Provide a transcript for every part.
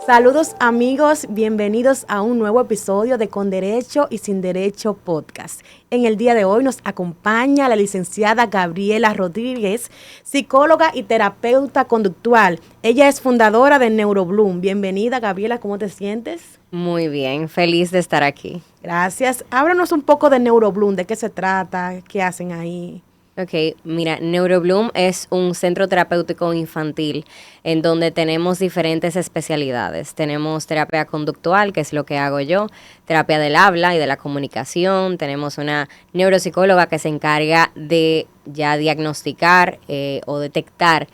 Saludos amigos, bienvenidos a un nuevo episodio de Con Derecho y Sin Derecho Podcast. En el día de hoy nos acompaña la licenciada Gabriela Rodríguez, psicóloga y terapeuta conductual. Ella es fundadora de NeuroBloom. Bienvenida Gabriela, ¿cómo te sientes? Muy bien, feliz de estar aquí. Gracias. Háblanos un poco de NeuroBloom, ¿de qué se trata? ¿Qué hacen ahí? Ok, mira, NeuroBloom es un centro terapéutico infantil en donde tenemos diferentes especialidades. Tenemos terapia conductual, que es lo que hago yo, terapia del habla y de la comunicación. Tenemos una neuropsicóloga que se encarga de ya diagnosticar o detectar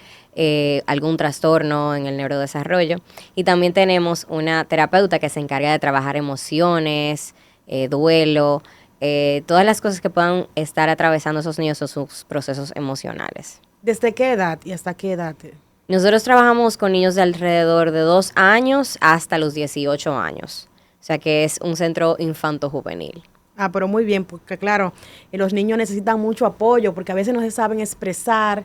algún trastorno en el neurodesarrollo. Y también tenemos una terapeuta que se encarga de trabajar emociones, duelo, todas las cosas que puedan estar atravesando esos niños o sus procesos emocionales. ¿Desde qué edad y hasta qué edad? Nosotros trabajamos con niños de alrededor de 2 años hasta los 18 años. O sea que es un centro infanto-juvenil. Ah, pero muy bien, porque claro, los niños necesitan mucho apoyo porque a veces no se saben expresar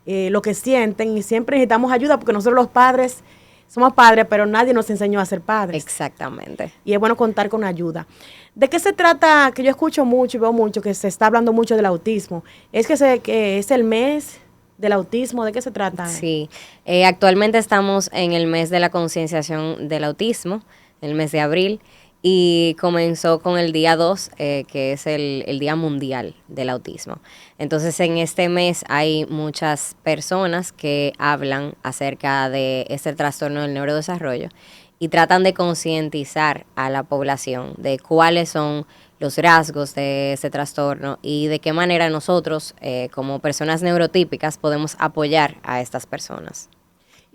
lo que sienten y siempre necesitamos ayuda porque nosotros los padres somos padres, pero nadie nos enseñó a ser padres. Exactamente. Y es bueno contar con ayuda. ¿De qué se trata? Que yo escucho mucho y veo mucho que se está hablando mucho del autismo. ¿Es que es el mes del autismo? ¿De qué se trata? Sí, actualmente estamos en el mes de la concienciación del autismo, el mes de abril, y comenzó con el día 2, que es el Día Mundial del Autismo. Entonces, en este mes hay muchas personas que hablan acerca de este trastorno del neurodesarrollo y tratan de concientizar a la población de cuáles son los rasgos de ese trastorno y de qué manera nosotros, como personas neurotípicas, podemos apoyar a estas personas.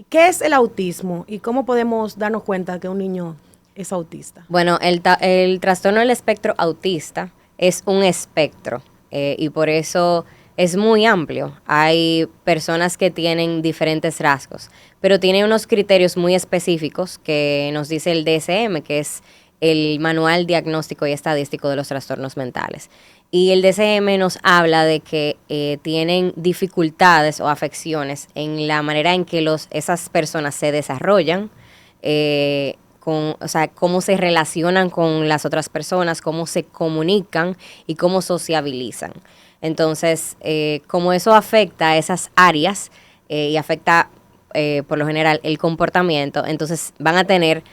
¿Qué es el autismo y cómo podemos darnos cuenta que un niño es autista? Bueno, el trastorno del espectro autista es un espectro y por eso es muy amplio. Hay personas que tienen diferentes rasgos, pero tiene unos criterios muy específicos que nos dice el DSM, que es el Manual Diagnóstico y Estadístico de los Trastornos Mentales. Y el DSM nos habla de que tienen dificultades o afecciones en la manera en que esas personas se desarrollan, o sea, cómo se relacionan con las otras personas, cómo se comunican y cómo sociabilizan. Entonces, como eso afecta a esas áreas y afecta por lo general el comportamiento, entonces van a tener,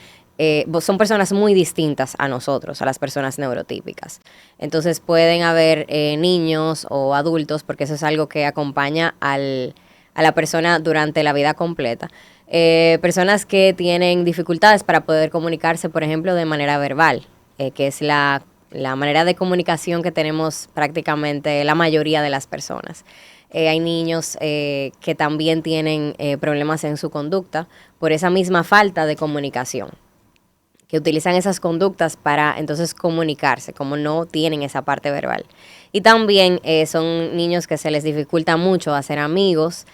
son personas muy distintas a nosotros, a las personas neurotípicas. Entonces pueden haber niños o adultos, porque eso es algo que acompaña a la persona durante la vida completa. Personas que tienen dificultades para poder comunicarse, por ejemplo, de manera verbal, que es la manera de comunicación que tenemos prácticamente la mayoría de las personas. Hay niños que también tienen problemas en su conducta por esa misma falta de comunicación, que utilizan esas conductas para entonces comunicarse, como no tienen esa parte verbal. Y también son niños que se les dificulta mucho hacer amigos,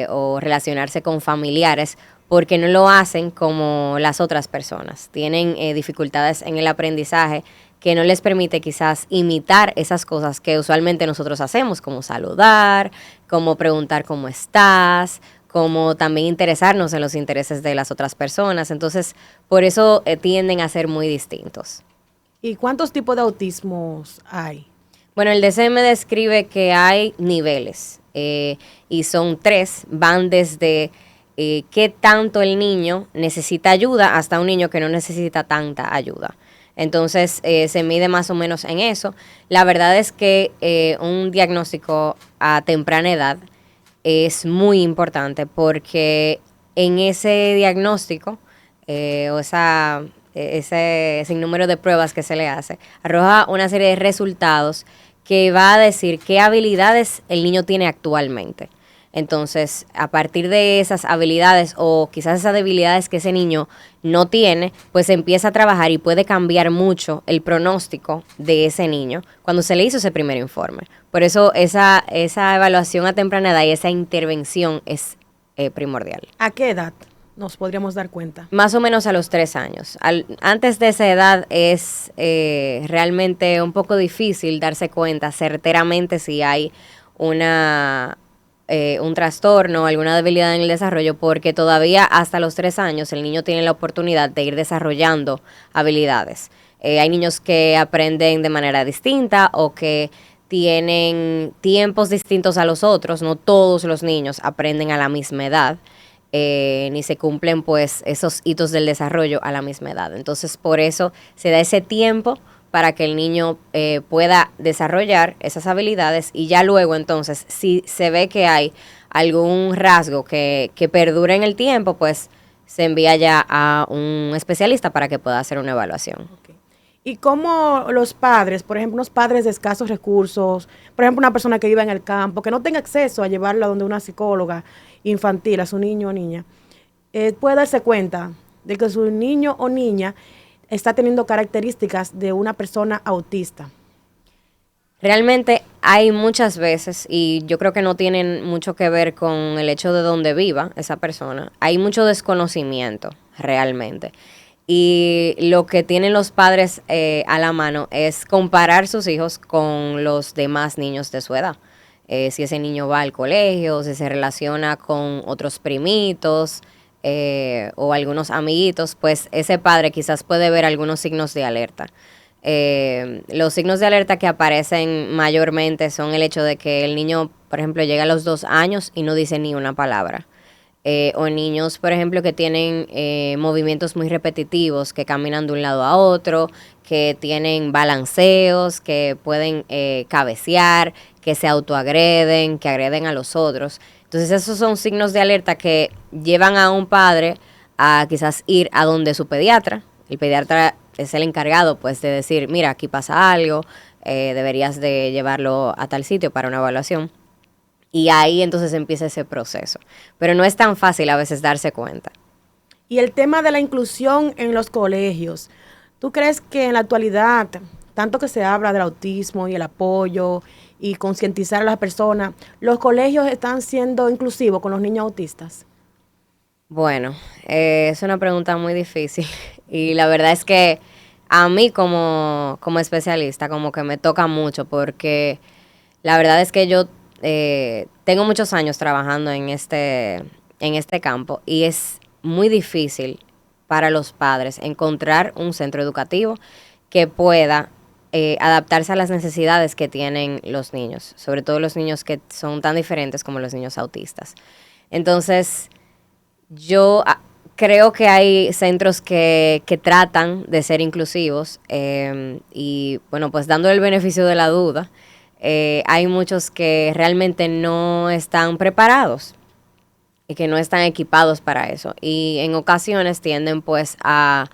o relacionarse con familiares porque no lo hacen como las otras personas. Tienen dificultades en el aprendizaje que no les permite quizás imitar esas cosas que usualmente nosotros hacemos, como saludar, como preguntar cómo estás, como también interesarnos en los intereses de las otras personas. Entonces, por eso tienden a ser muy distintos. ¿Y cuántos tipos de autismos hay? Bueno, el DSM describe que hay niveles y son 3, van desde qué tanto el niño necesita ayuda hasta un niño que no necesita tanta ayuda. Entonces se mide más o menos en eso. La verdad es que un diagnóstico a temprana edad es muy importante porque en ese diagnóstico o ese sinnúmero de pruebas que se le hace, arroja una serie de resultados que va a decir qué habilidades el niño tiene actualmente. Entonces, a partir de esas habilidades o quizás esas debilidades que ese niño no tiene, pues empieza a trabajar y puede cambiar mucho el pronóstico de ese niño cuando se le hizo ese primer informe. Por eso esa evaluación a temprana edad y esa intervención es primordial. ¿A qué edad nos podríamos dar cuenta? Más o menos a los 3 años. Antes de esa edad es realmente un poco difícil darse cuenta certeramente si hay una un trastorno, alguna debilidad en el desarrollo, porque todavía hasta los 3 años el niño tiene la oportunidad de ir desarrollando habilidades. Hay niños que aprenden de manera distinta o que tienen tiempos distintos a los otros. No todos los niños aprenden a la misma edad, ni se cumplen pues esos hitos del desarrollo a la misma edad. Entonces por eso se da ese tiempo para que el niño pueda desarrollar esas habilidades, y ya luego entonces si se ve que hay algún rasgo que perdura en el tiempo, pues se envía ya a un especialista para que pueda hacer una evaluación. Okay. Y cómo los padres, por ejemplo, unos padres de escasos recursos, por ejemplo, una persona que viva en el campo, que no tenga acceso a llevarla donde una psicóloga infantil, a su niño o niña, puede darse cuenta de que su niño o niña está teniendo características de una persona autista. Realmente hay muchas veces, y yo creo que no tienen mucho que ver con el hecho de dónde viva esa persona, hay mucho desconocimiento realmente. Y lo que tienen los padres a la mano es comparar sus hijos con los demás niños de su edad. Si ese niño va al colegio, si se relaciona con otros primitos o algunos amiguitos, pues ese padre quizás puede ver algunos signos de alerta. Los signos de alerta que aparecen mayormente son el hecho de que el niño, por ejemplo, llega a los 2 años y no dice ni una palabra. O niños, por ejemplo, que tienen movimientos muy repetitivos, que caminan de un lado a otro, que tienen balanceos, que pueden cabecear, que se autoagreden, que agreden a los otros. Entonces esos son signos de alerta que llevan a un padre a quizás ir a donde su pediatra. El pediatra es el encargado pues de decir, mira, aquí pasa algo, deberías de llevarlo a tal sitio para una evaluación. Y ahí entonces empieza ese proceso. Pero no es tan fácil a veces darse cuenta. Y el tema de la inclusión en los colegios, ¿tú crees que en la actualidad, tanto que se habla del autismo y el apoyo y concientizar a las personas, los colegios están siendo inclusivos con los niños autistas? Bueno, es una pregunta muy difícil. Y la verdad es que a mí como especialista como que me toca mucho, porque la verdad es que yo tengo muchos años trabajando en este campo, y es muy difícil para los padres encontrar un centro educativo que pueda adaptarse a las necesidades que tienen los niños, sobre todo los niños que son tan diferentes como los niños autistas. Entonces, yo creo que hay centros que tratan de ser inclusivos, y bueno, pues dando el beneficio de la duda, hay muchos que realmente no están preparados y que no están equipados para eso. Y en ocasiones tienden pues a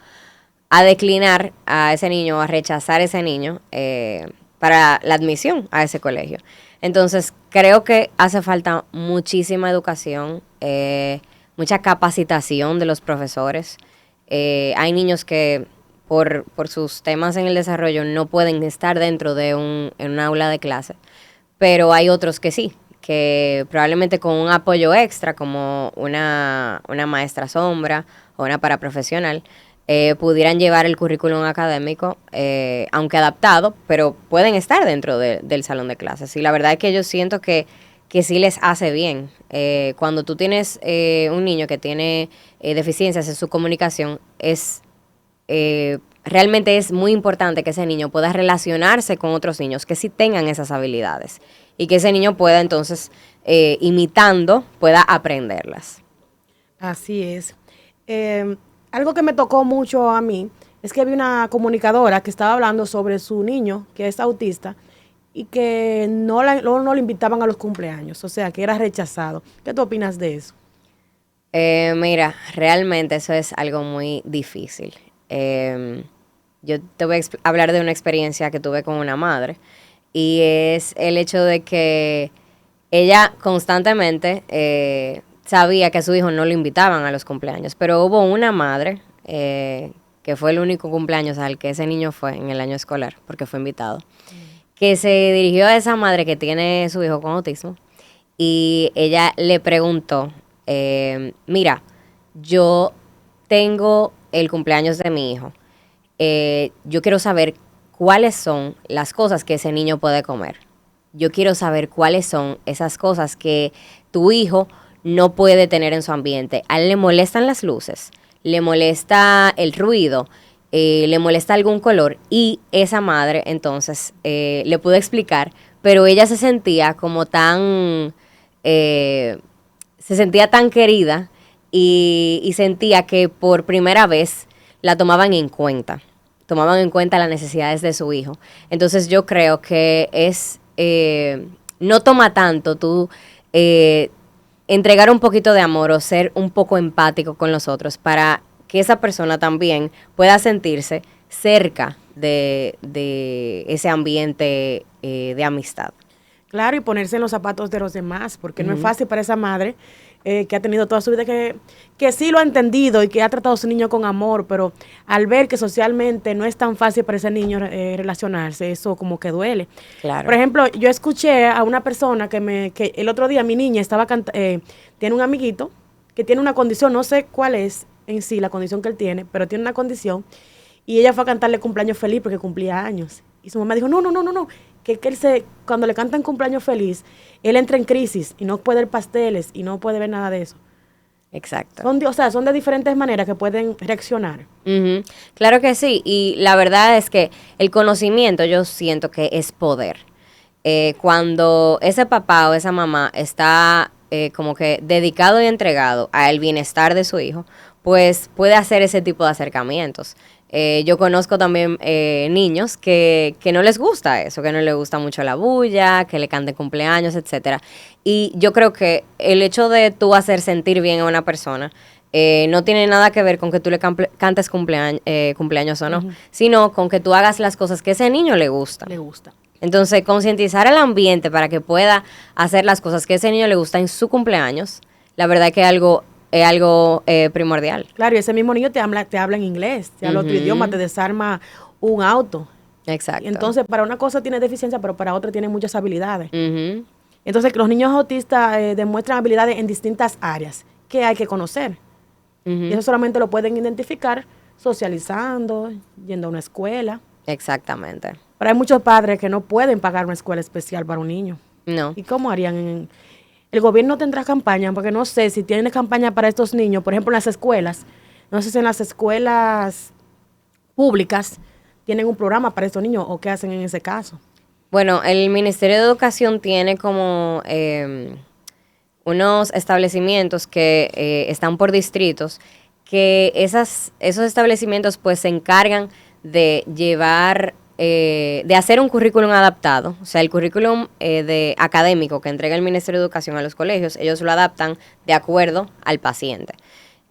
declinar a ese niño, a rechazar a ese niño para la admisión a ese colegio. Entonces creo que hace falta muchísima educación, mucha capacitación de los profesores. Hay niños que por sus temas en el desarrollo no pueden estar dentro de en un aula de clase, pero hay otros que sí, que probablemente con un apoyo extra como una maestra sombra o una paraprofesional pudieran llevar el currículum académico, aunque adaptado, pero pueden estar dentro del salón de clases. Y la verdad es que yo siento que sí les hace bien. Cuando tú tienes un niño que tiene deficiencias en su comunicación, realmente es muy importante que ese niño pueda relacionarse con otros niños que sí tengan esas habilidades, y que ese niño pueda entonces, imitando, pueda aprenderlas. Así es. Algo que me tocó mucho a mí es que vi una comunicadora que estaba hablando sobre su niño que es autista y que no le invitaban a los cumpleaños, o sea, que era rechazado. ¿Qué tú opinas de eso? Mira, realmente eso es algo muy difícil. Yo te voy a hablar de una experiencia que tuve con una madre, y es el hecho de que ella constantemente sabía que a su hijo no lo invitaban a los cumpleaños, pero hubo una madre que fue el único cumpleaños al que ese niño fue en el año escolar, porque fue invitado, que se dirigió a esa madre que tiene su hijo con autismo, y ella le preguntó, mira, yo tengo el cumpleaños de mi hijo, yo quiero saber cuáles son las cosas que ese niño puede comer. yo quiero saber cuáles son esas cosas que tu hijo no puede tener en su ambiente. A él le molestan las luces, le molesta el ruido, le molesta algún color, y esa madre entonces le pudo explicar, pero ella se sentía como se sentía tan querida y sentía que por primera vez la tomaban en cuenta las necesidades de su hijo. Entonces yo creo que no toma tanto tú entregar un poquito de amor o ser un poco empático con los otros para que esa persona también pueda sentirse cerca de ese ambiente de amistad. Claro, y ponerse en los zapatos de los demás, porque no es fácil para esa madre que ha tenido toda su vida, que sí lo ha entendido y que ha tratado a su niño con amor, pero al ver que socialmente no es tan fácil para ese niño relacionarse, eso como que duele. Claro. Por ejemplo, yo escuché a una persona que el otro día mi niña estaba tiene un amiguito que tiene una condición, no sé cuál es en sí la condición que él tiene, pero tiene una condición, y ella fue a cantarle cumpleaños feliz porque cumplía años. Y su mamá dijo, no, que él cuando le cantan cumpleaños feliz, él entra en crisis y no puede ver pasteles y no puede ver nada de eso. Exacto. Son de diferentes maneras que pueden reaccionar. Uh-huh. Claro que sí, y la verdad es que el conocimiento yo siento que es poder. Cuando ese papá o esa mamá está como que dedicado y entregado al bienestar de su hijo, pues puede hacer ese tipo de acercamientos. Yo conozco también niños que no les gusta eso, que no les gusta mucho la bulla, que le canten cumpleaños, etcétera. Y yo creo que el hecho de tú hacer sentir bien a una persona no tiene nada que ver con que tú le cantes cumpleaños o no, sino con que tú hagas las cosas que ese niño le gusta. Entonces, concientizar al ambiente para que pueda hacer las cosas que ese niño le gusta en su cumpleaños, la verdad que es algo primordial. Claro, y ese mismo niño te habla en inglés, te habla otro idioma, te desarma un auto. Exacto. Y entonces, para una cosa tiene deficiencia, pero para otra tiene muchas habilidades. Entonces, los niños autistas demuestran habilidades en distintas áreas que hay que conocer. Y eso solamente lo pueden identificar socializando, yendo a una escuela. Exactamente. Pero hay muchos padres que no pueden pagar una escuela especial para un niño. No. ¿Y cómo harían? El gobierno tendrá campaña, porque no sé si tiene campaña para estos niños, por ejemplo, en las escuelas. No sé si en las escuelas públicas tienen un programa para estos niños o qué hacen en ese caso. Bueno, el Ministerio de Educación tiene como unos establecimientos que están por distritos, que esos establecimientos pues se encargan de llevar, de hacer un currículum adaptado. O sea, el currículum académico que entrega el Ministerio de Educación a los colegios, ellos lo adaptan de acuerdo al paciente.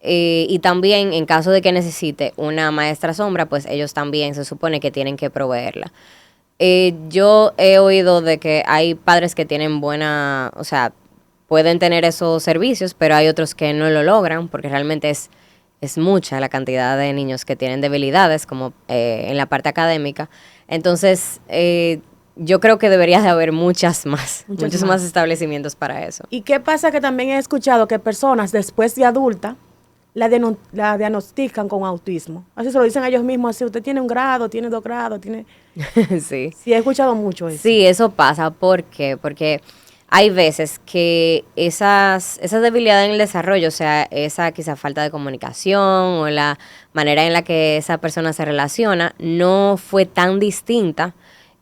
Y también en caso de que necesite una maestra sombra, pues ellos también se supone que tienen que proveerla. Yo he oído de que hay padres que tienen o sea, pueden tener esos servicios, pero hay otros que no lo logran porque realmente es mucha la cantidad de niños que tienen debilidades como en la parte académica. Entonces, yo creo que debería de haber muchos más establecimientos para eso. ¿Y qué pasa? Que también he escuchado que personas después de adulta la diagnostican con autismo. Así se lo dicen ellos mismos, así, usted tiene 1 grado, tiene 2 grados, tiene... Sí. Sí, he escuchado mucho eso. Sí, eso pasa. ¿Por qué? Porque hay veces que esas debilidades en el desarrollo, o sea, esa quizá falta de comunicación o la manera en la que esa persona se relaciona, no fue tan distinta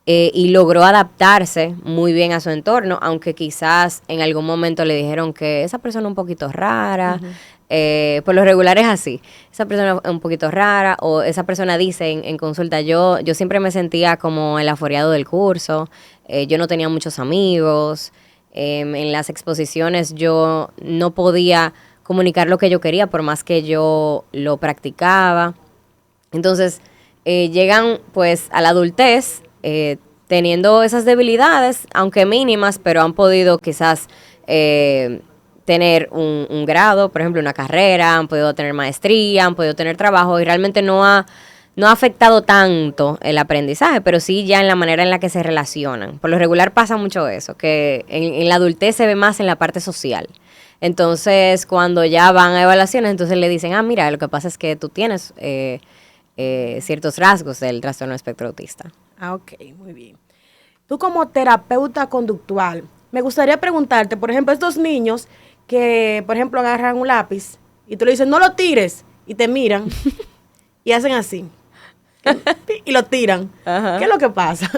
y logró adaptarse muy bien a su entorno, aunque quizás en algún momento le dijeron que esa persona es un poquito rara. Por lo regular es así, esa persona es un poquito rara, o esa persona dice en consulta, yo siempre me sentía como el aforeado del curso, yo no tenía muchos amigos, en las exposiciones yo no podía comunicar lo que yo quería por más que yo lo practicaba. Entonces llegan pues a la adultez teniendo esas debilidades, aunque mínimas, pero han podido quizás tener un grado, por ejemplo, una carrera, han podido tener maestría, han podido tener trabajo y realmente no ha afectado tanto el aprendizaje, pero sí ya en la manera en la que se relacionan. Por lo regular pasa mucho eso, que en la adultez se ve más en la parte social. Entonces, cuando ya van a evaluaciones, entonces le dicen, mira, lo que pasa es que tú tienes ciertos rasgos del trastorno espectro autista. Ok, muy bien. tú como terapeuta conductual, me gustaría preguntarte, por ejemplo, estos niños que, por ejemplo, agarran un lápiz y tú le dices, no lo tires, y te miran y hacen así. Y lo tiran. Ajá. ¿Qué es lo que pasa?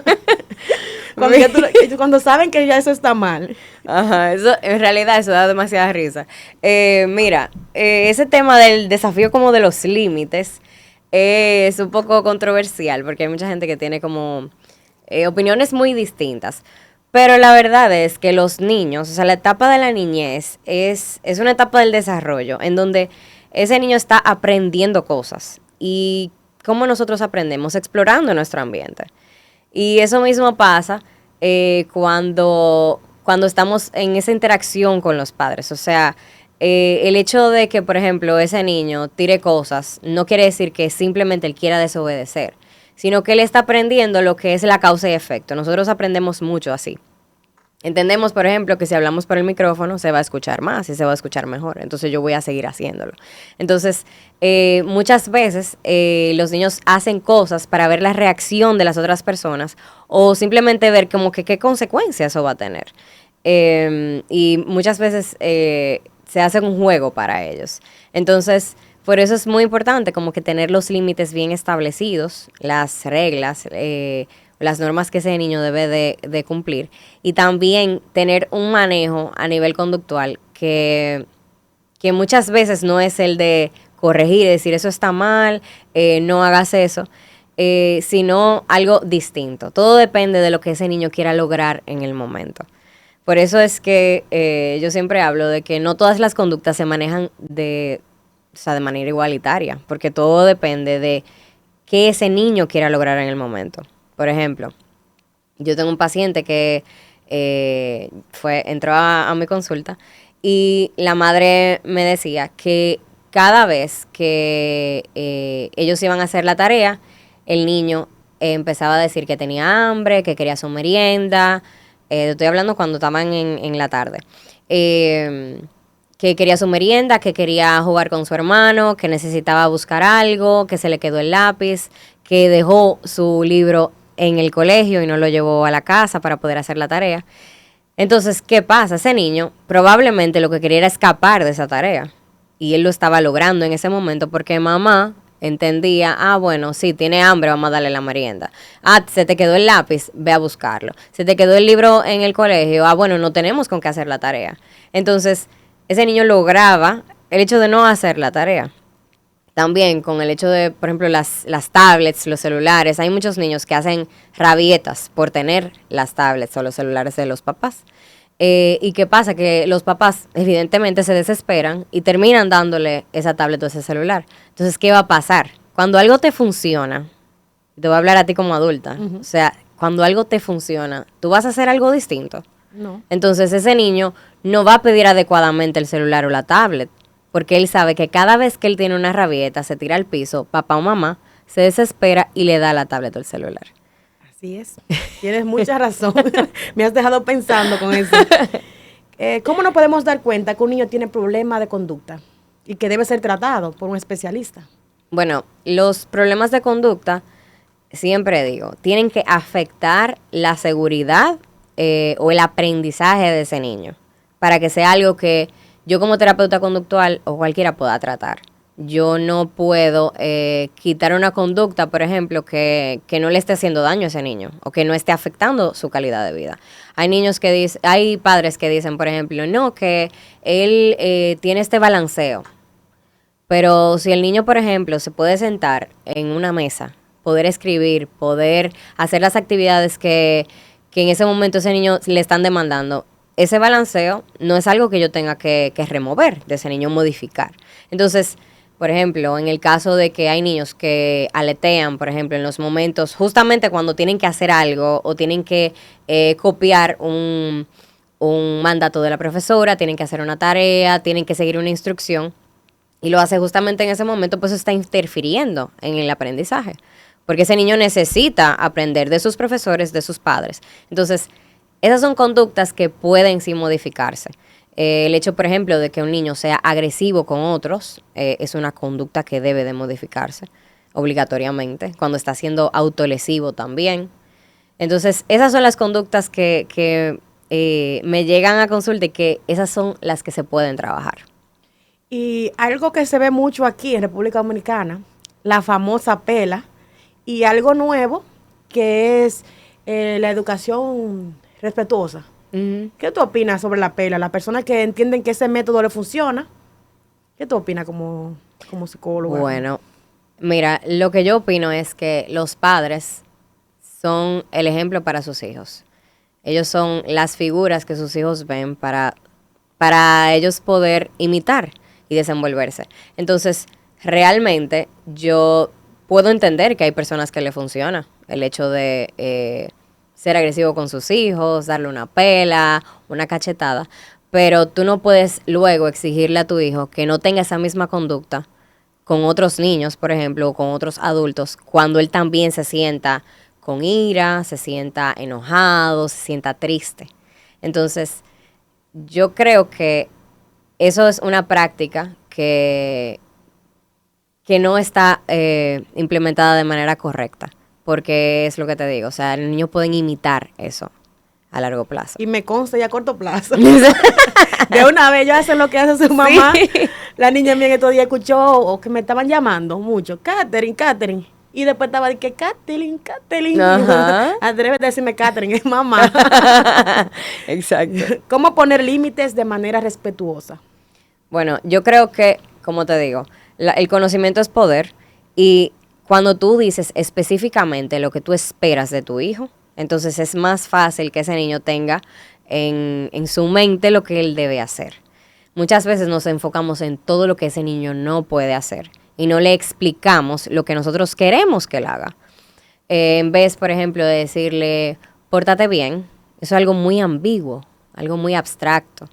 Cuando saben que ya eso está mal. Ajá, eso, en realidad eso da demasiada risa. Mira, ese tema del desafío como de los límites es un poco controversial porque hay mucha gente que tiene como opiniones muy distintas. Pero la verdad es que los niños, o sea, la etapa de la niñez es una etapa del desarrollo en donde ese niño está aprendiendo cosas. ¿Y cómo nosotros aprendemos? Explorando nuestro ambiente. Y eso mismo pasa cuando estamos en esa interacción con los padres. O sea, el hecho de que, por ejemplo, ese niño tire cosas no quiere decir que simplemente él quiera desobedecer, sino que él está aprendiendo lo que es la causa y efecto. Nosotros aprendemos mucho así. Entendemos, por ejemplo, que si hablamos por el micrófono se va a escuchar más y se va a escuchar mejor. Entonces yo voy a seguir haciéndolo. Entonces, muchas veces los niños hacen cosas para ver la reacción de las otras personas o simplemente ver como que qué consecuencias eso va a tener. Y muchas veces se hace un juego para ellos. Entonces, por eso es muy importante como que tener los límites bien establecidos, las reglas, las normas que ese niño debe de cumplir y también tener un manejo a nivel conductual que muchas veces no es el de corregir, decir eso está mal, no hagas eso, sino algo distinto. Todo depende de lo que ese niño quiera lograr en el momento. Por eso es que yo siempre hablo de que no todas las conductas se manejan de manera igualitaria, porque todo depende de qué ese niño quiera lograr en el momento. Por ejemplo, yo tengo un paciente que entró a mi consulta y la madre me decía que cada vez que ellos iban a hacer la tarea, el niño empezaba a decir que tenía hambre, que quería su merienda. Estoy hablando cuando estaban en la tarde. Que quería su merienda, que quería jugar con su hermano, que necesitaba buscar algo, que se le quedó el lápiz, que dejó su libro en el colegio y no lo llevó a la casa para poder hacer la tarea. Entonces, ¿qué pasa? Ese niño probablemente lo que quería era escapar de esa tarea y él lo estaba logrando en ese momento porque mamá entendía, bueno, sí, tiene hambre, vamos a darle la merienda. Se te quedó el lápiz, ve a buscarlo. Se te quedó el libro en el colegio, bueno, no tenemos con qué hacer la tarea. Entonces, ese niño lograba el hecho de no hacer la tarea. También con el hecho de, por ejemplo, las tablets, los celulares. Hay muchos niños que hacen rabietas por tener las tablets o los celulares de los papás. ¿Y qué pasa? Que los papás evidentemente se desesperan y terminan dándole esa tablet o ese celular. Entonces, ¿qué va a pasar? Cuando algo te funciona, te voy a hablar a ti como adulta, o sea, cuando algo te funciona, ¿tú vas a hacer algo distinto? No. Entonces, ese niño no va a pedir adecuadamente el celular o la tablet, porque él sabe que cada vez que él tiene una rabieta, se tira al piso, papá o mamá se desespera y le da la tablet o el celular. Así es. Tienes mucha razón. Me has dejado pensando con eso. ¿Cómo nos podemos dar cuenta que un niño tiene problema de conducta y que debe ser tratado por un especialista? Bueno, los problemas de conducta, siempre digo, tienen que afectar la seguridad o el aprendizaje de ese niño para que sea algo que yo como terapeuta conductual o cualquiera pueda tratar. Yo no puedo quitar una conducta, por ejemplo, que no le esté haciendo daño a ese niño o que no esté afectando su calidad de vida. Hay padres que dicen, por ejemplo, no, que él tiene este balanceo. Pero si el niño, por ejemplo, se puede sentar en una mesa, poder escribir, poder hacer las actividades que en ese momento ese niño le están demandando, ese balanceo no es algo que yo tenga que remover de ese niño, modificar. Entonces, por ejemplo, en el caso de que hay niños que aletean, por ejemplo, en los momentos, justamente cuando tienen que hacer algo o tienen que copiar un mandato de la profesora, tienen que hacer una tarea, tienen que seguir una instrucción, y lo hace justamente en ese momento, pues está interfiriendo en el aprendizaje, porque ese niño necesita aprender de sus profesores, de sus padres. Entonces, esas son conductas que pueden sí modificarse. El hecho, por ejemplo, de que un niño sea agresivo con otros es una conducta que debe de modificarse obligatoriamente. Cuando está siendo autolesivo también. Entonces, esas son las conductas que me llegan a consulta y que esas son las que se pueden trabajar. Y algo que se ve mucho aquí en República Dominicana, la famosa pela, y algo nuevo que es la educación respetuosa. ¿Qué tú opinas sobre la pela? Las personas que entienden que ese método le funciona, ¿qué tú opinas como psicóloga? Bueno, mira, lo que yo opino es que los padres son el ejemplo para sus hijos. Ellos son las figuras que sus hijos ven para ellos poder imitar y desenvolverse. Entonces, realmente yo puedo entender que hay personas que le funciona el hecho de ser agresivo con sus hijos, darle una pela, una cachetada, pero tú no puedes luego exigirle a tu hijo que no tenga esa misma conducta con otros niños, por ejemplo, o con otros adultos, cuando él también se sienta con ira, se sienta enojado, se sienta triste. Entonces, yo creo que eso es una práctica que no está implementada de manera correcta, porque es lo que te digo, o sea, los niños pueden imitar eso a largo plazo. Y me consta ya a corto plazo. De una vez ellos hacen lo que hace su mamá. Sí. La niña mía en estos días escuchó o que me estaban llamando mucho, Catherine. Y después estaba de que Catherine. Atrévete a decirme Catherine, es mamá. Exacto. ¿Cómo poner límites de manera respetuosa? Bueno, yo creo que, como te digo, el conocimiento es poder, y cuando tú dices específicamente lo que tú esperas de tu hijo, entonces es más fácil que ese niño tenga en su mente lo que él debe hacer. Muchas veces nos enfocamos en todo lo que ese niño no puede hacer y no le explicamos lo que nosotros queremos que él haga. En vez, por ejemplo, de decirle, pórtate bien, eso es algo muy ambiguo, algo muy abstracto.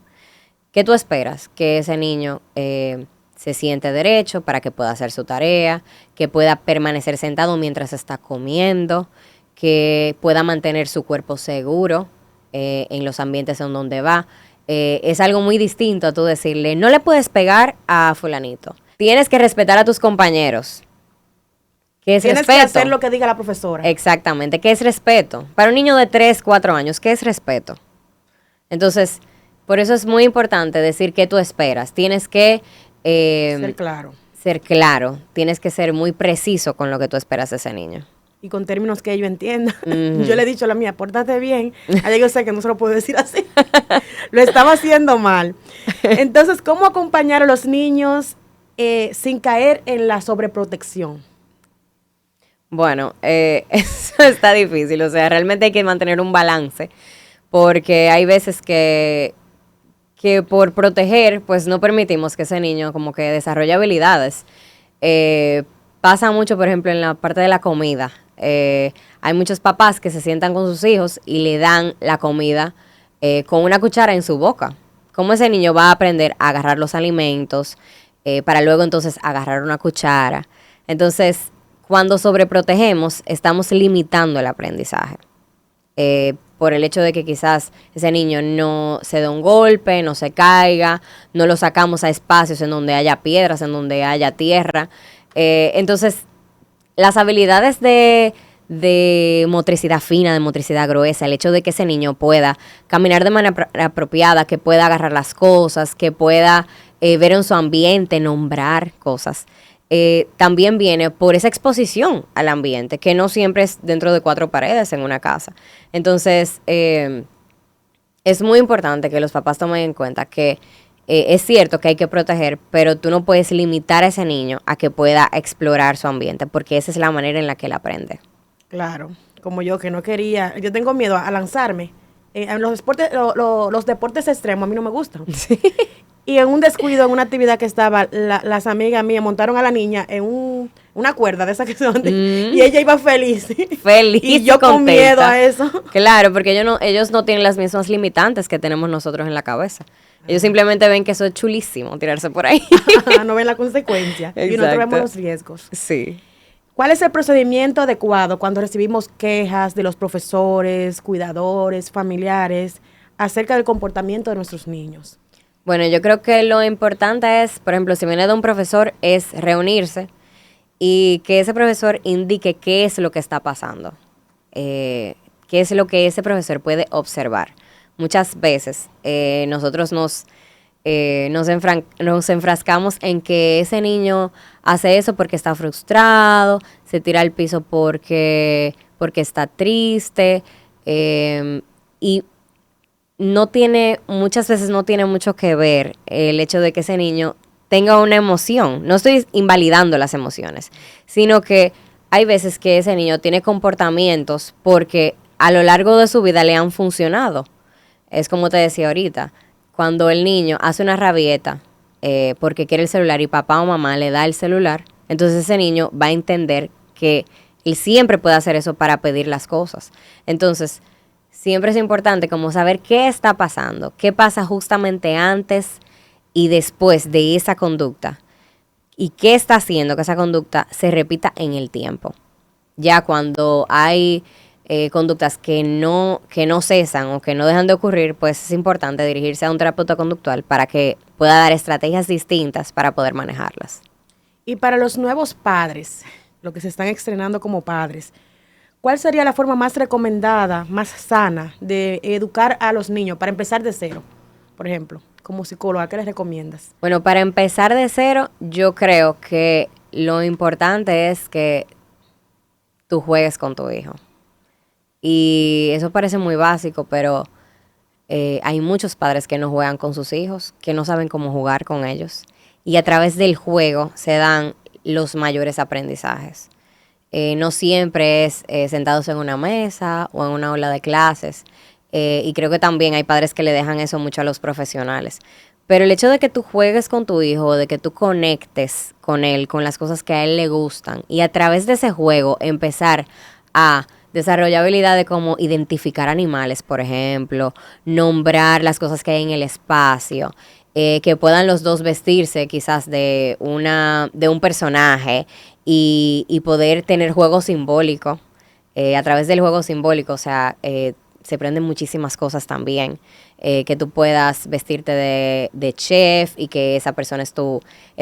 ¿Qué tú esperas? Que ese niño se siente derecho para que pueda hacer su tarea, que pueda permanecer sentado mientras está comiendo, que pueda mantener su cuerpo seguro en los ambientes en donde va. Es algo muy distinto a tú decirle, no le puedes pegar a fulanito. Tienes que respetar a tus compañeros. ¿Qué es respeto? Tienes que hacer lo que diga la profesora. Exactamente. ¿Qué es respeto? Para un niño de 3, 4 años, ¿qué es respeto? Entonces, por eso es muy importante decir qué tú esperas. Tienes que ser claro. Ser claro. Tienes que ser muy preciso con lo que tú esperas de ese niño. Y con términos que ellos entiendan. Yo le he dicho a la mía, pórtate bien. Allá yo sé que no se lo puedo decir así. Lo estaba haciendo mal. Entonces, ¿cómo acompañar a los niños sin caer en la sobreprotección? Bueno, eso está difícil. O sea, realmente hay que mantener un balance. Porque hay veces que por proteger, pues no permitimos que ese niño como que desarrolle habilidades. Pasa mucho, por ejemplo, en la parte de la comida. Hay muchos papás que se sientan con sus hijos y le dan la comida con una cuchara en su boca. ¿Cómo ese niño va a aprender a agarrar los alimentos para luego entonces agarrar una cuchara? Entonces, cuando sobreprotegemos, estamos limitando el aprendizaje. Por el hecho de que quizás ese niño no se dé un golpe, no se caiga, no lo sacamos a espacios en donde haya piedras, en donde haya tierra. Entonces, las habilidades de motricidad fina, de motricidad gruesa, el hecho de que ese niño pueda caminar de manera apropiada, que pueda agarrar las cosas, que pueda ver en su ambiente, nombrar cosas, también viene por esa exposición al ambiente, que no siempre es dentro de 4 paredes en una casa. Entonces, es muy importante que los papás tomen en cuenta que es cierto que hay que proteger, pero tú no puedes limitar a ese niño a que pueda explorar su ambiente, porque esa es la manera en la que él aprende. Claro, como yo que no quería, yo tengo miedo a lanzarme. En los deportes, los deportes extremos a mí no me gustan. Sí. Y en un descuido, en una actividad que estaba, las amigas mías montaron a la niña en una cuerda de esas que son y ella iba feliz. Feliz y yo con miedo a eso. Claro, porque ellos no tienen las mismas limitantes que tenemos nosotros en la cabeza. Ellos simplemente ven que eso es chulísimo, tirarse por ahí. No ven la consecuencia. Exacto. Y nosotros vemos los riesgos. Sí. ¿Cuál es el procedimiento adecuado cuando recibimos quejas de los profesores, cuidadores, familiares acerca del comportamiento de nuestros niños? Bueno, yo creo que lo importante es, por ejemplo, si viene de un profesor, es reunirse y que ese profesor indique qué es lo que está pasando. ¿Qué qué es lo que ese profesor puede observar. Muchas veces nosotros nos enfrascamos en que ese niño hace eso porque está frustrado, se tira al piso porque está triste, y muchas veces no tiene mucho que ver el hecho de que ese niño tenga una emoción. No estoy invalidando las emociones, sino que hay veces que ese niño tiene comportamientos porque a lo largo de su vida le han funcionado. Es como te decía ahorita, cuando el niño hace una rabieta porque quiere el celular y papá o mamá le da el celular, entonces ese niño va a entender que él siempre puede hacer eso para pedir las cosas. Entonces, siempre es importante como saber qué está pasando, qué pasa justamente antes y después de esa conducta y qué está haciendo que esa conducta se repita en el tiempo. Ya cuando hay conductas que no cesan o que no dejan de ocurrir, pues es importante dirigirse a un terapeuta conductual para que pueda dar estrategias distintas para poder manejarlas. Y para los nuevos padres, los que se están estrenando como padres, ¿cuál sería la forma más recomendada, más sana de educar a los niños para empezar de cero? Por ejemplo, como psicóloga, ¿qué les recomiendas? Bueno, para empezar de cero, yo creo que lo importante es que tú juegues con tu hijo. Y eso parece muy básico, pero hay muchos padres que no juegan con sus hijos, que no saben cómo jugar con ellos. Y a través del juego se dan los mayores aprendizajes. No siempre es sentados en una mesa o en una aula de clases. Y creo que también hay padres que le dejan eso mucho a los profesionales. Pero el hecho de que tú juegues con tu hijo, de que tú conectes con él, con las cosas que a él le gustan, y a través de ese juego empezar a desarrollar habilidades como identificar animales, por ejemplo, nombrar las cosas que hay en el espacio, que puedan los dos vestirse quizás de un personaje y poder tener juego simbólico. A través del juego simbólico, o sea, se aprenden muchísimas cosas también. Que tú puedas vestirte de chef y que esa persona es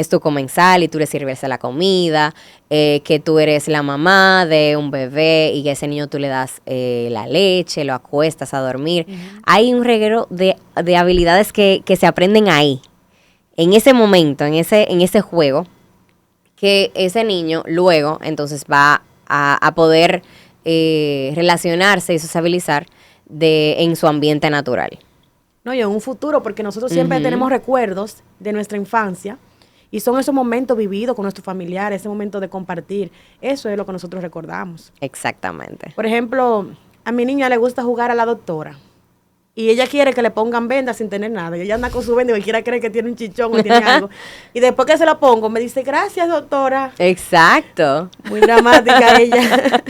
tu comensal y tú le sirves la comida, que tú eres la mamá de un bebé y que a ese niño tú le das la leche, lo acuestas a dormir. Uh-huh. Hay un reguero de habilidades que se aprenden ahí, en ese momento, en ese juego, que ese niño luego entonces va a poder relacionarse y sociabilizar en su ambiente natural. No, y en un futuro, porque nosotros siempre tenemos recuerdos de nuestra infancia y son esos momentos vividos con nuestros familiares, ese momento de compartir. Eso es lo que nosotros recordamos. Exactamente. Por ejemplo, a mi niña le gusta jugar a la doctora y ella quiere que le pongan vendas sin tener nada. Y ella anda con su venda y cualquiera cree que tiene un chichón o tiene algo. Y después que se lo pongo, me dice, gracias, doctora. Exacto. Muy dramática ella.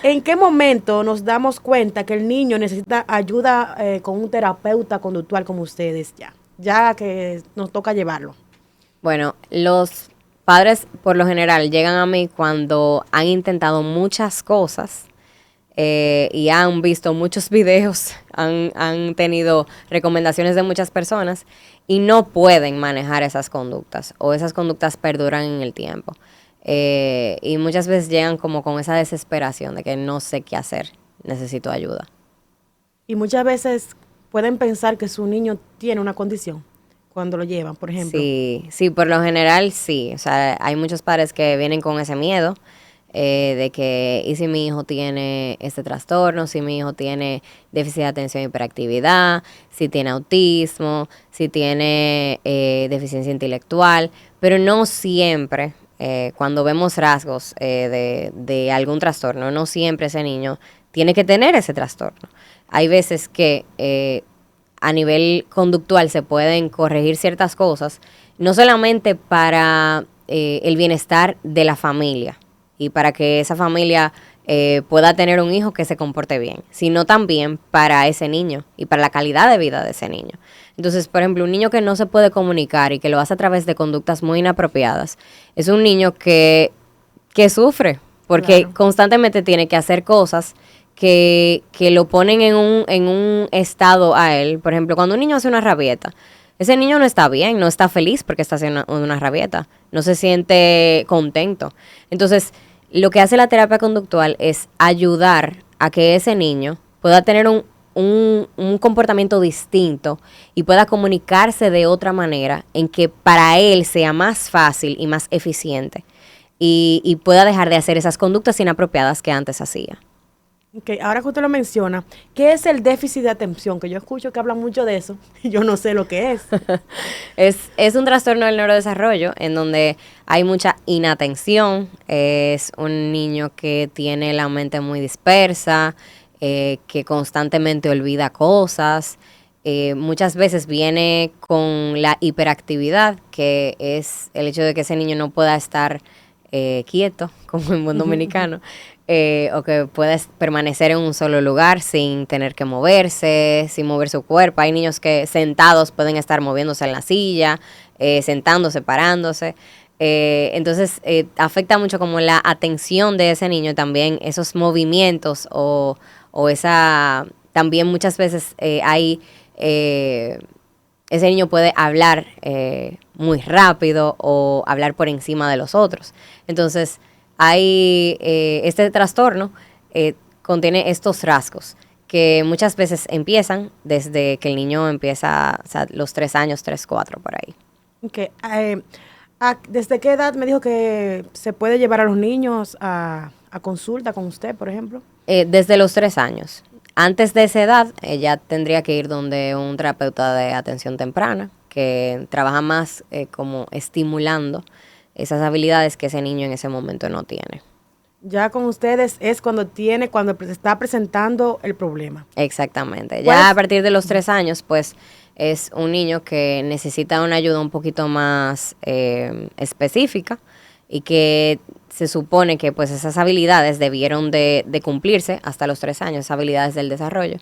¿En qué momento nos damos cuenta que el niño necesita ayuda con un terapeuta conductual como ustedes ya que nos toca llevarlo? Bueno, los padres por lo general llegan a mí cuando han intentado muchas cosas y han visto muchos videos, han tenido recomendaciones de muchas personas y no pueden manejar esas conductas o esas conductas perduran en el tiempo. Y muchas veces llegan como con esa desesperación de que no sé qué hacer, necesito ayuda. Y muchas veces pueden pensar que su niño tiene una condición cuando lo llevan, por ejemplo. Sí, por lo general sí. O sea, hay muchos padres que vienen con ese miedo de que, ¿y si mi hijo tiene este trastorno? Si mi hijo tiene déficit de atención y hiperactividad, si tiene autismo, si tiene deficiencia intelectual, pero no siempre. Cuando vemos rasgos de algún trastorno, no siempre ese niño tiene que tener ese trastorno. Hay veces que a nivel conductual se pueden corregir ciertas cosas, no solamente para el bienestar de la familia y para que esa familia pueda tener un hijo que se comporte bien, sino también para ese niño y para la calidad de vida de ese niño. Entonces, por ejemplo, un niño que no se puede comunicar y que lo hace a través de conductas muy inapropiadas, es un niño que sufre, porque constantemente tiene que hacer cosas que lo ponen en un estado a él. Por ejemplo, cuando un niño hace una rabieta, ese niño no está bien, no está feliz porque está haciendo una rabieta, no se siente contento. Entonces, lo que hace la terapia conductual es ayudar a que ese niño pueda tener un comportamiento distinto y pueda comunicarse de otra manera en que para él sea más fácil y más eficiente y pueda dejar de hacer esas conductas inapropiadas que antes hacía. Okay, ahora que usted lo menciona, ¿qué es el déficit de atención? Que yo escucho que hablan mucho de eso y yo no sé lo que es. Es un trastorno del neurodesarrollo en donde hay mucha inatención. Es un niño que tiene la mente muy dispersa, que constantemente olvida cosas. Muchas veces viene con la hiperactividad, que es el hecho de que ese niño no pueda estar quieto, como en buen dominicano, o que pueda permanecer en un solo lugar sin tener que moverse, sin mover su cuerpo. Hay niños que sentados pueden estar moviéndose en la silla, sentándose, parándose. Entonces afecta mucho como la atención de ese niño también, esos movimientos o esa, también muchas veces ese niño puede hablar muy rápido o hablar por encima de los otros. Entonces, hay este trastorno contiene estos rasgos que muchas veces empiezan desde que el niño empieza, o sea, los 3 años, 3, 4, por ahí. Okay. ¿Desde qué edad me dijo que se puede llevar a los niños a consulta con usted, por ejemplo? Desde los 3 años. Antes de esa edad, ella tendría que ir donde un terapeuta de atención temprana, que trabaja más como estimulando esas habilidades que ese niño en ese momento no tiene. Ya con ustedes es cuando se está presentando el problema. Exactamente. Ya a partir de los 3 años, pues, es un niño que necesita una ayuda un poquito más específica y que se supone que pues esas habilidades debieron de cumplirse hasta los 3 años, esas habilidades del desarrollo,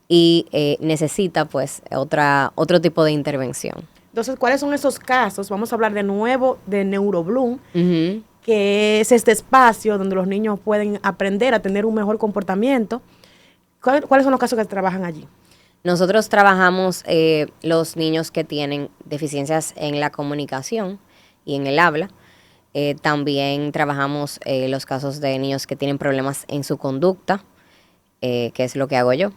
y necesita pues otro tipo de intervención. Entonces, ¿cuáles son esos casos? Vamos a hablar de nuevo de NeuroBloom, que es este espacio donde los niños pueden aprender a tener un mejor comportamiento. ¿Cuáles son los casos que trabajan allí? Nosotros trabajamos los niños que tienen deficiencias en la comunicación y en el habla. También trabajamos los casos de niños que tienen problemas en su conducta, que es lo que hago yo.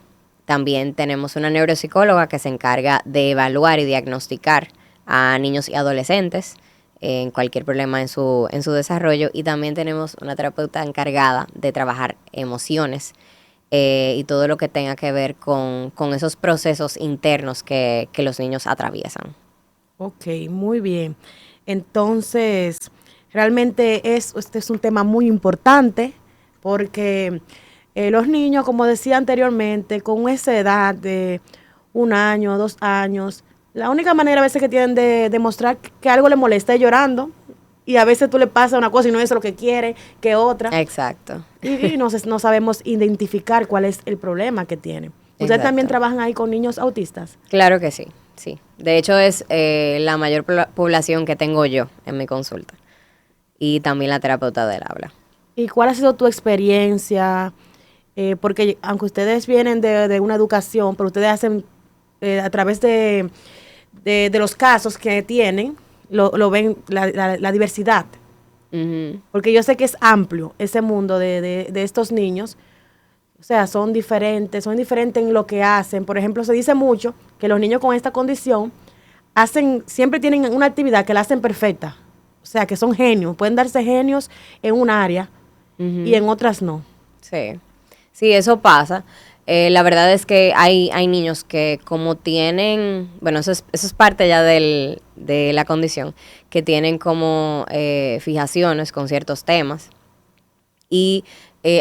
También tenemos una neuropsicóloga que se encarga de evaluar y diagnosticar a niños y adolescentes en cualquier problema en su desarrollo. Y también tenemos una terapeuta encargada de trabajar emociones y todo lo que tenga que ver con esos procesos internos que los niños atraviesan. Ok, muy bien. Entonces, realmente este es un tema muy importante porque los niños, como decía anteriormente, con esa edad de 1 año, 2 años, la única manera a veces que tienen de demostrar que algo le molesta es llorando. Y a veces tú le pasas una cosa y no es lo que quiere, que otra. Exacto. Y no sabemos identificar cuál es el problema que tiene. ¿Ustedes también trabajan ahí con niños autistas? Claro que sí, sí. De hecho es la mayor población que tengo yo en mi consulta. Y también la terapeuta del habla. ¿Y cuál ha sido tu experiencia? Porque aunque ustedes vienen de una educación, pero ustedes hacen a través de los casos que tienen, lo ven la diversidad. Porque yo sé que es amplio ese mundo de estos niños. O sea, son diferentes en lo que hacen. Por ejemplo, se dice mucho que los niños con esta condición siempre tienen una actividad que la hacen perfecta. O sea, que son genios. Pueden darse genios en un área y en otras no. Sí, sí, eso pasa. La verdad es que hay niños que como tienen, bueno, eso es parte ya de la condición, que tienen como fijaciones con ciertos temas. Y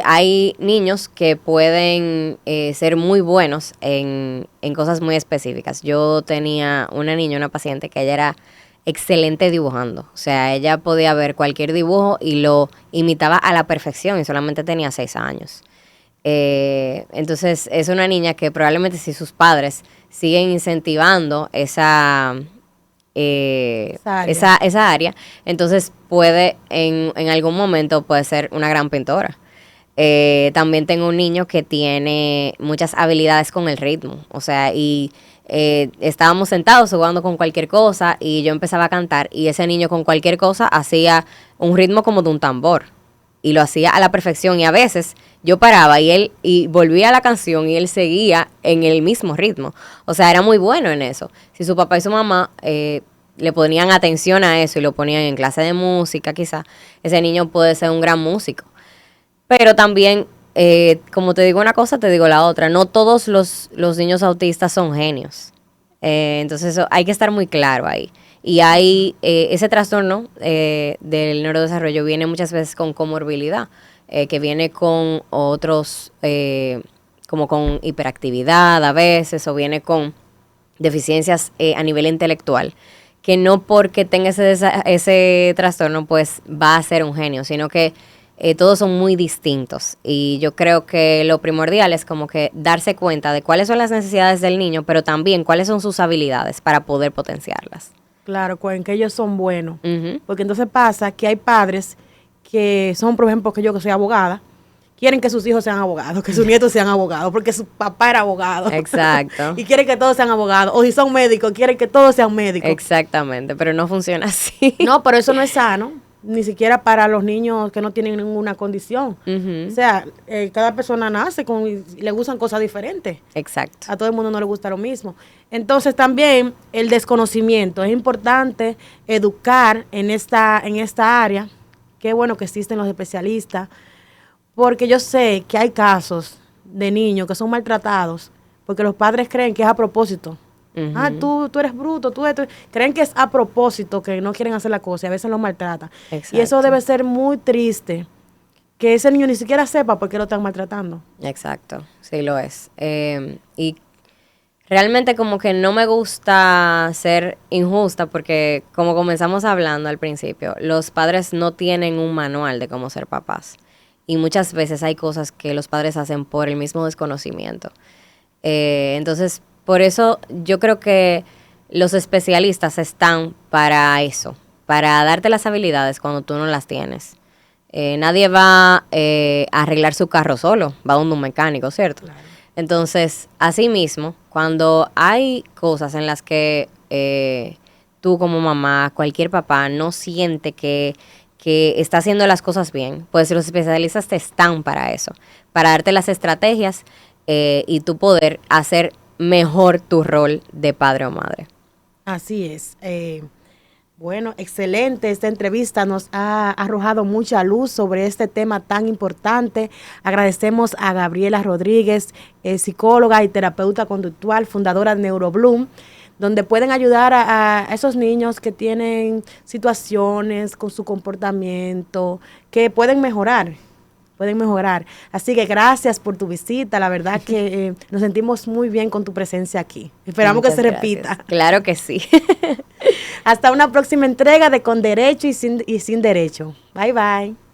hay niños que pueden ser muy buenos en cosas muy específicas. Yo tenía una paciente que ella era excelente dibujando. O sea, ella podía ver cualquier dibujo y lo imitaba a la perfección y solamente tenía 6 años. Entonces es una niña que probablemente si sus padres siguen incentivando esa área, entonces puede en algún momento puede ser una gran pintora. También tengo un niño que tiene muchas habilidades con el ritmo, o sea, y estábamos sentados jugando con cualquier cosa y yo empezaba a cantar y ese niño con cualquier cosa hacía un ritmo como de un tambor. y lo hacía a la perfección, y a veces yo paraba y volvía a la canción y él seguía en el mismo ritmo. O sea, era muy bueno en eso. Si su papá y su mamá le ponían atención a eso y lo ponían en clase de música, quizá ese niño puede ser un gran músico. Pero también, como te digo una cosa, te digo la otra. No todos los niños autistas son genios. Entonces eso, hay que estar muy claro ahí. Y hay ese trastorno del neurodesarrollo viene muchas veces con comorbilidad, que viene con otros, como con hiperactividad a veces, o viene con deficiencias a nivel intelectual, que no porque tenga ese trastorno pues va a ser un genio, sino que todos son muy distintos. Y yo creo que lo primordial es como que darse cuenta de cuáles son las necesidades del niño, pero también cuáles son sus habilidades para poder potenciarlas. Claro, en que ellos son buenos. Uh-huh. Porque entonces pasa que hay padres que son, por ejemplo, que yo que soy abogada, quieren que sus hijos sean abogados, que sus nietos sean abogados, porque su papá era abogado. Exacto. Y quieren que todos sean abogados. O si son médicos, quieren que todos sean médicos. Exactamente, pero no funciona así. No, pero eso no es sano, ni siquiera para los niños que no tienen ninguna condición. Uh-huh. O sea, cada persona nace y le gustan cosas diferentes. Exacto. A todo el mundo no le gusta lo mismo. Entonces también el desconocimiento. Es importante educar en esta área. Qué bueno que existen los especialistas, porque yo sé que hay casos de niños que son maltratados porque los padres creen que es a propósito. Uh-huh. Tú eres bruto, creen que es a propósito, que no quieren hacer la cosa y a veces lo maltratan. Exacto. Y eso debe ser muy triste, que ese niño ni siquiera sepa por qué lo están maltratando. Exacto, sí lo es. Y realmente como que no me gusta ser injusta porque como comenzamos hablando al principio, los padres no tienen un manual de cómo ser papás. Y muchas veces hay cosas que los padres hacen por el mismo desconocimiento. Entonces, por eso yo creo que los especialistas están para eso, para darte las habilidades cuando tú no las tienes. Nadie va a arreglar su carro solo, va a un mecánico, ¿cierto? Claro. Entonces, así mismo, cuando hay cosas en las que tú como mamá, cualquier papá, no siente que está haciendo las cosas bien, pues los especialistas te están para eso, para darte las estrategias y tú poder hacer mejor tu rol de padre o madre. Así es. Bueno, excelente. Esta entrevista nos ha arrojado mucha luz sobre este tema tan importante. Agradecemos a Gabriela Rodríguez, psicóloga y terapeuta conductual, fundadora de NeuroBloom, donde pueden ayudar a esos niños que tienen situaciones con su comportamiento, que pueden mejorar. Así que gracias por tu visita. La verdad que nos sentimos muy bien con tu presencia aquí. Esperamos que se repita. Claro que sí. Hasta una próxima entrega de Con Derecho y Sin Derecho. Bye, bye.